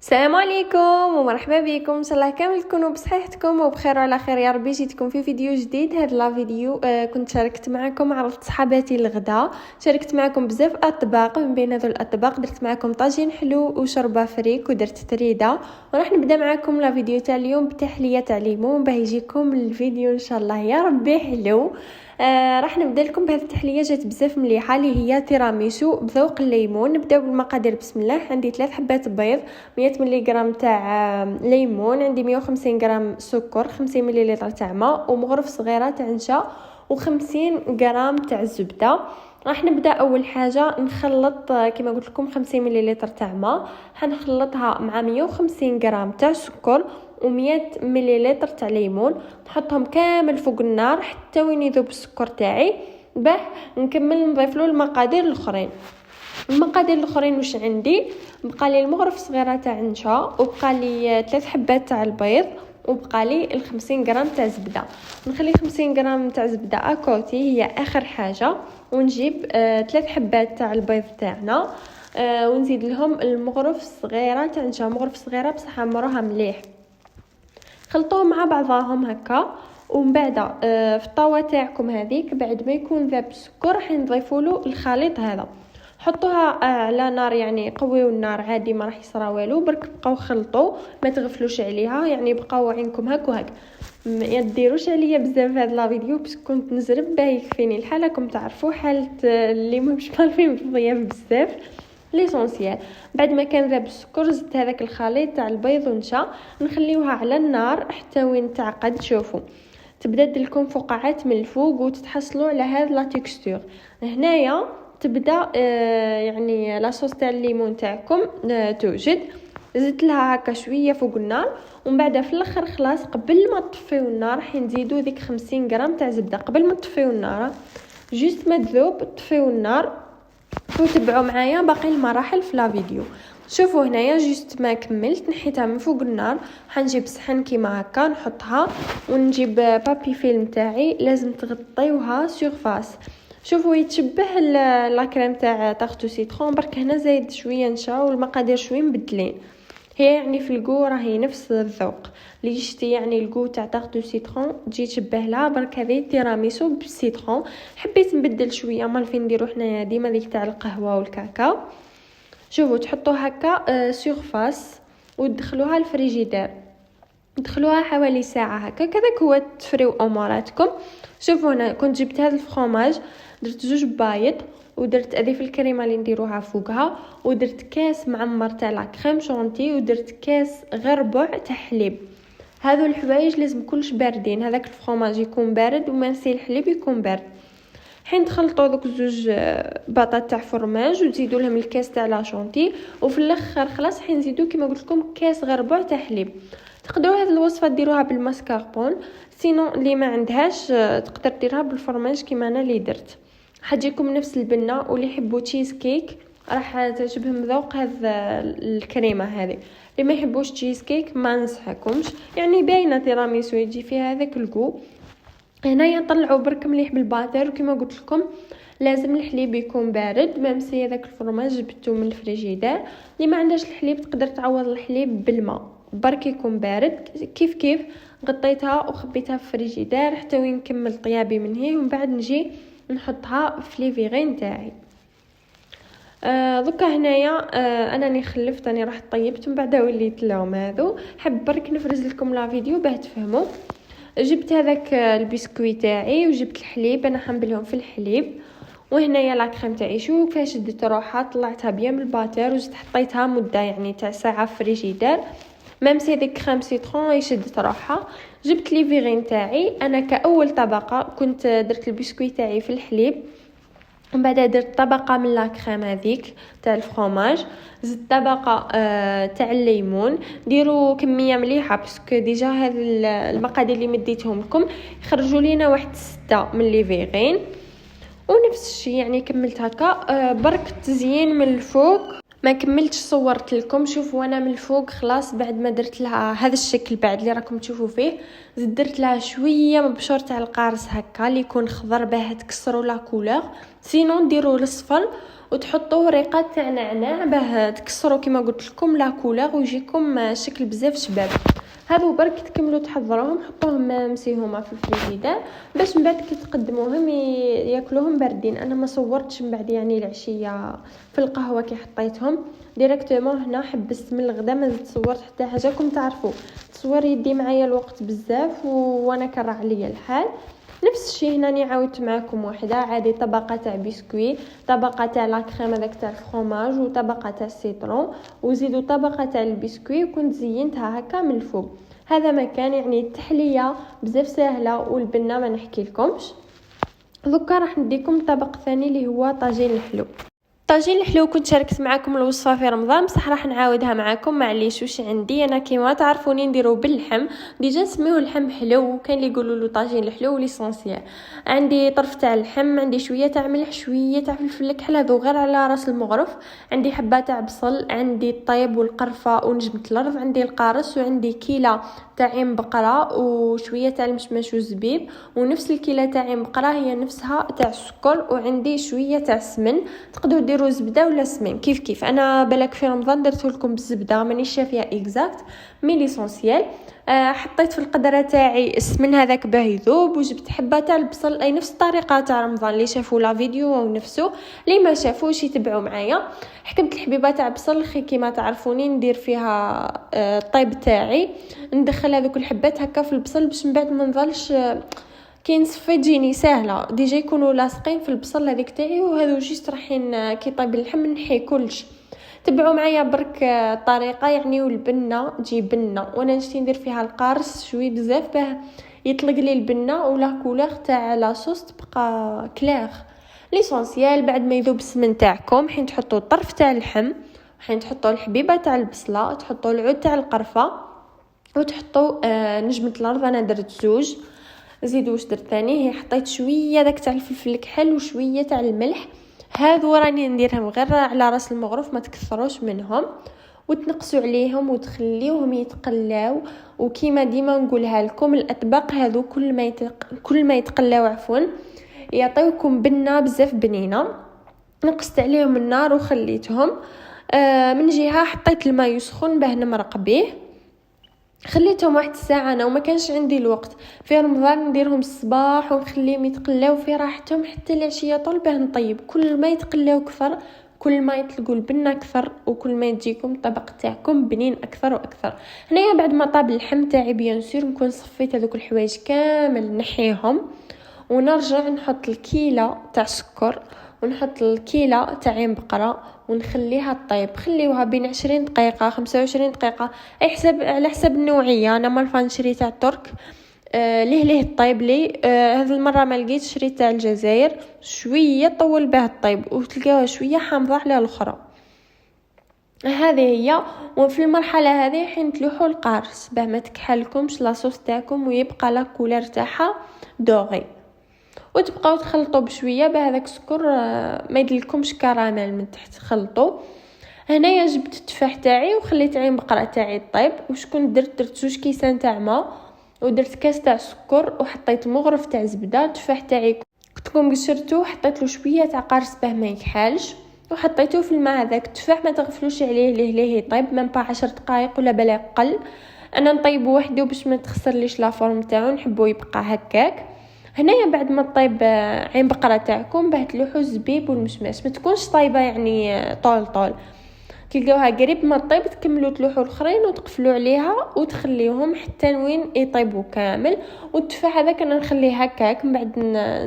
السلام عليكم ومرحبا بكم. ان شاء الله كامل تكونوا بصحتكم وبخير وعلى خير يا ربي. جيتكم في فيديو جديد. هذا لا فيديو كنت شاركت معكم، عرضت صحاباتي الغداء، شاركت معكم بزاف اطباق. من بين هذو الاطباق درت معكم طاجين حلو وشوربه فريك ودرت تريده. وراح نبدا معكم لا فيديو تاع اليوم بتحليه تاع ليمون باه يجيكم الفيديو ان شاء الله يا ربي حلو. راح نبدا لكم بهذه التحليه، جات بزاف مليحه اللي هي تيراميسو بذوق الليمون. نبداو بالمقادير بسم الله. عندي 3 حبات بيض، 100 ملغ تاع ليمون، عندي 150 غرام سكر، 50 ملل تاع ماء، ومغرف صغيره تاع نشا، و50 غرام تاع زبده. راح نبدا اول حاجه نخلط كما قلت لكم 50 ملل تاع ماء، حنخلطها مع 150 غرام تاع سكر و100 ملل تاع ليمون. نحطهم كامل فوق النار حتى وين يذوب السكر تاعي، باه نكمل نضيف له المقادير الاخرين. المقادير الاخرين واش عندي؟ بقى لي المغرف صغيره تاع نشا، وبقى لي 3 حبات تاع البيض، وبقى لي 50 غرام تاع زبده. نخلي 50 غرام تاع زبده اكوتي هي اخر حاجه، ونجيب 3 حبات تاع البيض تاعنا، ونزيد لهم المغرف صغيره تاع نشا، مغرف صغيره بصح عمروها مليح. خلطوهم مع بعضهم هكا، ومن بعد في الطاوه تاعكم هذيك بعد ما يكون ذاب السكر راح نضيفوا له الخليط هذا. حطوها على نار، يعني قويوا النار عادي، ما راح يصرى والو، برك بقاو خلطوا ما تغفلوش عليها، يعني بقاو عينكم هاك وهاك. ما ديروش عليا بزاف هذا لا فيديو بس كنت نزرب باه يكفيني الحال. راكم تعرفوا حاله اللي مش فاهمين بالضياف بزاف. ليسونسيال بعد ما كان ذاب السكر زدت هذاك الخليط تاع البيض ونشا، نخليوها على النار حتى وين تعقد. شوفوا تبدا دلكم فقاعات من الفوق وتتحصلوا على هذا لا تكستور. هنايا تبدا يعني لاصوص تاع الليمون تاعكم توجد. زدت لها هكا شويه فوق النار، ومن بعد في الاخر خلاص قبل ما تطفيو النار راح نزيدوا ديك 50 غرام تاع زبده. قبل ما تطفيو النار جوست ما تذوب طفيو النار وتبعوا معايا باقي المراحل في لا فيديو. شوفوا هنايا جوست ما كملت، نحيتها من فوق النار. حنجيب صحن كيما هكا نحطها، ونجيب بابي فيلم تاعي لازم تغطيوها سيرفاس. شوفوا يتشبه لا كريم تاع طاختو سيترون، برك هنا زايد شويه نشا والمقادير شويه مبدلين. هي يعني في الكو راهي نفس الذوق اللي شتي، يعني الكو تاع طاختو سيترون تجي تشبه لها، برك هذه تيراميسو بالسيترون. حبيت نبدل شويه، مال فين نديرو حنايا ديما ديك تاع القهوه والكاكاو. شوفوا تحطوا هكا سيرفاس وتدخلوها الفريجيدير، ندخلوها حوالي ساعه هكا كذاك هو تفريو اموراتكم. شوفوا هنا كنت جبت هذا الفرomاج، درت 2 بايض، ودرت اضيف الكريمه اللي نديروها فوقها، ودرت كاس معمر تاع لا كريم شونتي، ودرت كاس غير ربع تاع حليب. هذو الحوايج لازم كلش باردين، هذاك الفرomاج يكون بارد ومنسي الحليب يكون بارد. حين تخلطوا دوك 2 باطات تاع فرماج وتزيدوا لهم الكاس تاع لا شونتي، وفي الاخر خلاص حين نزيدوا كما قلت لكم كاس غير ربع تاع حليب. تقدروا هذه الوصفه ديروها بالماسكاربون، سينو اللي ما عندهاش تقدر ديرها بالفرماج كيما انا اللي درت. حتجيكم نفس البنه. واللي يحبوا تشيز كيك راح تعجبهم ذوق هذا الكريمه هذه. اللي ما يحبوش تشيز كيك ما ننصحكمش، يعني باينه تيراميسو يجي فيها هذاك الكو. هنايا طلعوا برك مليح بالباتر، وكما قلت لكم لازم الحليب يكون بارد. ميمسي هذاك الفرماج جبتو من الفريجيدير، اللي ما عندهاش الحليب تقدر تعوض الحليب بالماء، برك يكون بارد. كيف غطيتها وخبيتها في الفريجيدير حتى وين نكمل طيابي من هي، ومن بعد نجي نحطها في لي فيغين تاعي. دوكا هنايا انني خلفت، اني راح طيبت من بعد وليت لهم هذو. حب برك نفرز لكم لا فيديو باه تفهموا. جبت هذاك البسكويت تاعي وجبت الحليب، انا حنبلهم في الحليب. وهنايا لا كريم تاعي شو كيفاش شدت روحها، طلعتها بيان من الباتر وزدت حطيتها مده يعني تاع ساعه في الفريجيدير. ميمسي ديك كريم سيترون يشدت روحها. جبت لي فيغين تاعي انا كاول طبقه، كنت درت البسكويت تاعي في الحليب، ومن بعد درت طبقه من لا كريم هذيك تاع الفرomاج، زدت طبقه تاع الليمون. ديروا كميه مليحه باسكو ديجا هاد المقادير اللي مديتهم لكم يخرجوا لينا واحد 6 من لي فيغين. ونفس الشيء يعني كملت هكا. برك تزيين من الفوق ما كملتش صورت لكم. شوفوا انا من الفوق خلاص بعد ما درت لها هذا الشكل بعد اللي راكم تشوفوا فيه، زدت درت لها شويه مبشور تاع القارص هكا اللي يكون خضر باه تكسروا لا كولور، سينو ديروا الاصفر وتحطوه ريقات تاع نعناع باه تكسروا كما قلت لكم لا كولور ويجيكم شكل بزاف شباب. هذو برك تكملوا تحضروهم حطوهم مسيهما في الفريزيدار باش من بعد كي تقدموهم ياكلوهم باردين. انا ما صورتش من بعد يعني العشيه في القهوه كي حطيتهم ديريكتومون هنا، حبست من الغدا ما زدت صورت حتى حاجه. كم تعرفوا تصور يدي معايا الوقت بزاف وانا كرع عليا الحال. نفس الشيء هنا عاودت معكم واحده عادي، طبقه تاع بسكوي، طبقه تاع لا كريم هذاك تاع الفرomاج وطبقه تاع السيترون وزيدوا طبقه تاع البسكوي وكنت زينتها هكا من الفوق. هذا مكان يعني التحليه بزاف سهله والبنه ما نحكي لكمش. دوكا راح نديكم طبق ثاني اللي هو طاجين الحلو. طاجين الحلو كنت شاركت معكم الوصفه في رمضان بصح راح نعاودها معكم. معليش واش عندي انا كيما تعرفوني نديرو باللحم، ديجا نسميوه اللحم حلو وكان اللي يقولوا له طاجين الحلو ليسونسيال. عندي طرف تاع اللحم، عندي شويه تاع ملح، شويه تاع فلفل الكحل هذو غير على راس المغرف، عندي حبه تاع بصل، عندي الطيب والقرفه ونجمه الارض، عندي القارص وعندي كيله تاع عين بقره وشويه تاع المشماش والزبيب، ونفس الكيله تاع عين بقره هي نفسها تاع السكر، وعندي شويه تاع السمن. تقدروا ديروا زبده ولا سمن كيف كيف. انا بالك في رمضان درت لكم بالزبده ماني شافيه اكزاكت مي ليسونسيال. حطيت في القدره تاعي السمن هذاك باه يذوب، وجبت حبه تاع البصل اي نفس الطريقه تاع رمضان. اللي شافوا لا فيديو او نفسه، اللي ما شافوش يتبعوا معايا. حكمت الحبيبه تاع بصل خي كيما تعرفوني ندير فيها الطيب تاعي، ندخل هذوك الحبات هكا في البصل باش من بعد ما نظلش كي نصفي تجيني سهله، ديجا يكونوا لاصقين في البصل هذيك تاعي. وهذو جيست رايحين كي طيب اللحم نحي كلش. تبعوا معايا برك الطريقه يعني. والبنه تجي بنه وانا نشتي ندير فيها القارص شوي بزاف باه يطلق لي البنه ولا كولور تاع لاصوص تبقى كلير ليسونسيال. بعد ما يذوب السمن تاعكم حين تحطوا الطرف تاع اللحم، حين تحطوا الحبيبه تاع البصله، تحطوا العود تاع القرفه وتحطوا نجمه الارض. انا درت زوج. زيدوا واش درت ثاني، هي حطيت شويه داك تاع الفلفل الكحل وشويه تاع الملح. هذو راني نديرهم غير على راس المغرف ما تكثروش منهم، وتنقصوا عليهم وتخليوهم يتقلاو. وكيما ديما نقولها لكم الاطباق هذو كل ما يتقلاو عفوا يعطيوكم بنه بزاف بنينه. نقصت عليهم النار وخليتهم. من جهه حطيت الماء يسخن باه نمرق به، خليتهم واحد الساعه. انا وما كانش عندي الوقت في رمضان نديرهم الصباح ونخليهم يتقلاو في راحتهم حتى العشيه طول باه نطيب. كل ما يتقلاو كثر كل ما يطلقوا البنه اكثر وكل ما يجيكم الطبق تاعكم بنين اكثر واكثر. هنايا بعد ما طاب اللحم تاعي بيان سور نكون صفيت هذوك الحوايج كامل نحيهم، ونرجع نحط الكيله تاع سكر ونحط الكيله تاع عين بقره ونخليها طيب. خليوها بين 20 دقيقه 25 دقيقه اي حسب على حسب النوعيه. انا مالفا نشري تاع الترك ليه الطيب لي هذه المره ما لقيت، شريت تاع الجزائر شويه طول به الطيب وتلقاوها شويه حامضه على الاخرى. هذه هي. وفي المرحله هذه حين تلوحوا القارص باه ما تكحلكمش لاصوص تاعكم ويبقى لا كولور تاعها دوغي، وتبقاو تخلطوا بشويه بهذاك السكر ما يدلكمش كراميل من تحت. خلطوا. هنايا جبت التفاح تاعي وخليت عين بقره تاعي طيب. وشكون درت 2 كيسان تاع ماء ودرت كاس تاع سكر وحطيت مغرف تاع زبده. التفاح تاعي كنتكم قشرته حطيت له شويه تاع قارص باه ما يكحالش وحطيته في الماء. هذاك التفاح ما تغفلوش عليه ليه يطيب من 10 دقائق ولا بلا اقل. انا نطيبه وحده باش ما تخسرليش لا فورم تاعو، نحبه يبقى هكاك. هنايا بعد ما طيب عين بقره تاعكم باه تلوحوا الزبيب والمشماش، ما تكونش طايبه يعني طول تلقاوها قريب ما طيب تكملوا تلوحوا الاخرين وتقفلوا عليها وتخليهم حتى وين يطيبوا كامل. والتفاح هذاك انا نخليه هكاك من بعد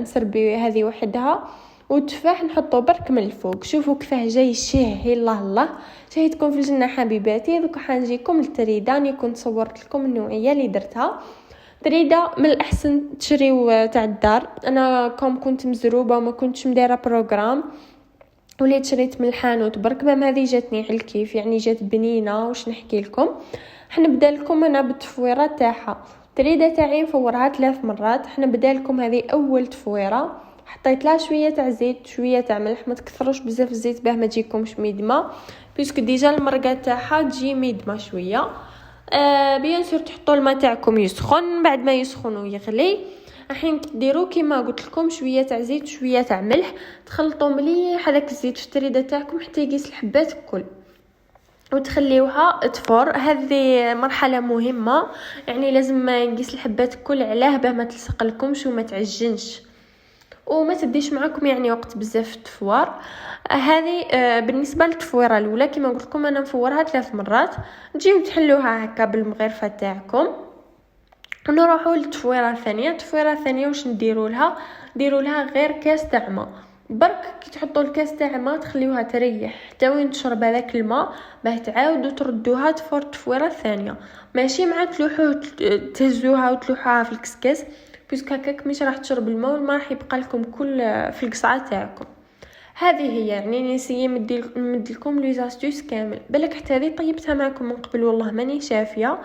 نسربي هذه وحدها، والتفاح نحطه برك من الفوق. شوفوا كيفاه جاي شهي الله شهيتكم في الجنه حبيباتي. دوك حنجيكم للتريده. راني كنت صورت لكم النوعيه اللي درتها. تريده من الاحسن تشريو تاع الدار. انا كنت مزروبه وما كنتش مديره بروغرام وليت شريت من الحانوت برك. ما هذه جاتني على الكيف يعني جات بنينه. واش نحكي لكم، حنبدا لكم انا بالتفويره تاعها. تريده تاعي نفورها 3 مرات. حنبدا لكم هذه اول تفويره. حطيت لها شويه تاع زيت شويه تاع ملح، ما تكثروش بزاف الزيت باه ما تجيكمش ميدمه. بيسكو ديجا المرقه تاعها تجي ميدمه شويه. بيان سور تحطوا الماء تاعكم يسخن، بعد ما يسخن ويغلي الحين ديروا كيما قلت لكم شويه تاع زيت وشويه تاع ملح، تخلطوا مليح هذاك الزيت في التريده تاعكم حتى يقيس الحبات الكل وتخليوها تفور. هذه مرحله مهمه، يعني لازم ما يقيس الحبات الكل علاه باه ما تلصق لكمش وما تعجنش وما تديش معكم يعني وقت بزاف تفوار. هذه بالنسبه للتفويره الاولى. كما قلت لكم انا مفورها 3 مرات. تجيو تحلوها هكا بالمغرفه تاعكم ونروحوا للتفويره الثانيه. التفويره الثانيه واش نديروا لها غير كاس تاع ماء برك. كي تحطوا الكاس تاع ماء تخليوها تريح حتى وين تشرب هذاك الماء باه تعاودوا تردوها تفور التفويره الثانيه، ماشي مع تلوحوا تهزوها وتلوحوها في الكسكاس بيسك هكاك مش راح تشرب الماء والماء راح يبقى لكم كل في القصعه تاعكم. هذه هي يعني نسيي نمدلكم لي زاستوس كامل. بالك حتى هذه طيبتها معكم من قبل والله ماني شافيه.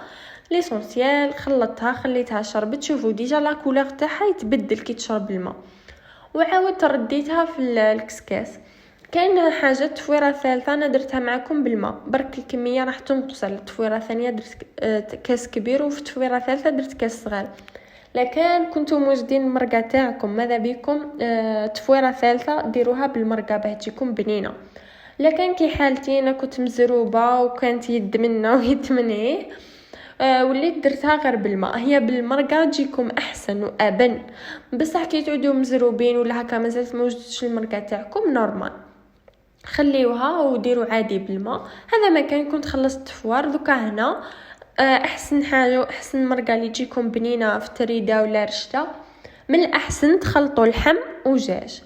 ليسونسيال خلطتها خليتها شربت، شوفوا ديجا لا كولور تاعها يتبدل كي تشرب الماء، وعاود ترديتها في الكسكاس. كاين حاجه التفويره الثالثه انا درتها معكم بالماء برك الكميه راح تنقص. التفويره الثانيه درت كاس كبير وفي التفويره الثالثه درت كاس صغير. لكن كنتم موجدين المرقه تاعكم ماذا بكم تفويره ثالثه ديروها بالمرقه باه تجيكم بنينه. لكن كي حالتي انا كنت مزروبه وكانت يد منا ويد منيه وليت درتها غير بالماء. هي بالمرقه تجيكم احسن وابن، بصح كي تعودوا مزروبين ولا هكا مازالت موجدتش المرقه تاعكم نورمال خليوها وديروا عادي بالماء. هذا ما كان كنت خلصت التفوار. دوكا هنا احسن حاجه احسن مرقه اللي تجيكم بنينه في تريده ولا رشته، من الاحسن تخلطوا اللحم ودجاج.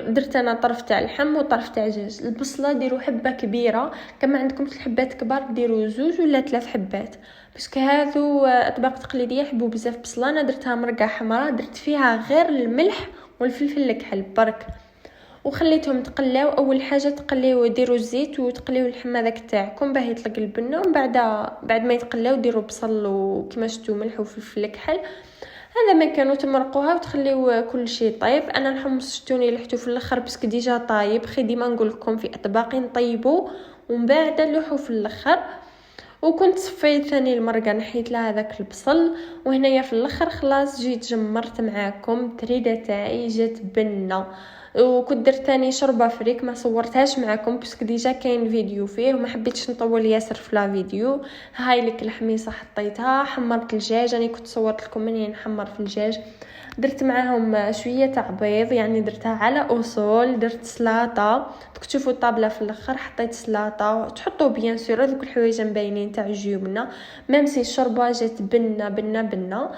درت انا طرف تاع اللحم وطرف تاع دجاج. البصله ديروا حبه كبيره، كما عندكم الحبات كبار ديروا 2 ولا 3 حبات باسكو هذو اطباق تقليديه يحبوا بزاف بصله. انا درتها مرقه حمراء درت فيها غير الملح والفلفل الكحل برك وخليتهم تقلاو. اول حاجه تقليو ديروا الزيت وتقليو اللحم هذاك تاعكم باه يطلق البنه، ومن بعد ما يتقلاو ديروا بصل وكما شفتوا ملح وفلفل الكحل. هذا ما كانوا تمرقوها وتخليو كل شيء طيب. انا الحمص شتوني لحتو في الاخر باسكو ديجا طايب. خي ديما نقول لكم في اطباق نطيبوا ومن بعد نلوحوا في الاخر. وكنت صفيت ثاني المرقه نحيت لها هذاك البصل، وهنايا في الاخر خلاص جيت جمرت معاكم تريده تاعي جات بنه. وكنت درت ثاني شوربه فريك ما صورتهاش معكم باسكو ديجا كاين فيديو فيه وما حبيتش نطول ياسر في لا فيديو. هاي لك الحميصه حطيتها، حمرت الدجاج. انا كنت صورت لكم منين نحمر في الدجاج. درت معاهم شويه تاع بيض يعني درتها على اصول. درت سلاطه تشوفوا الطابله في الاخر حطيت سلاطه. تحطوا بيان سور هذوك الحوايج مبينين تاع الجبنه ميم سي الشوربه جات بنه بنه بنه.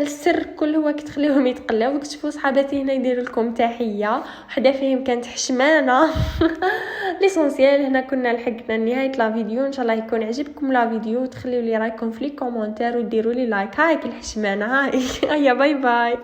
السر كل هو كي تخليهم يتقلاو. تشوفوا صحاباتي هنا يديروا لكم تحيه، وحده فيهم كانت حشمانه. ليسونسيال هنا كنا لحقنا نهايه لا فيديو. ان شاء الله يكون عجبكم لا فيديو، تخليوا لي رايكم في لي كومونتير وديروا لي لايك. هاي الحشمانه هاي. باي باي.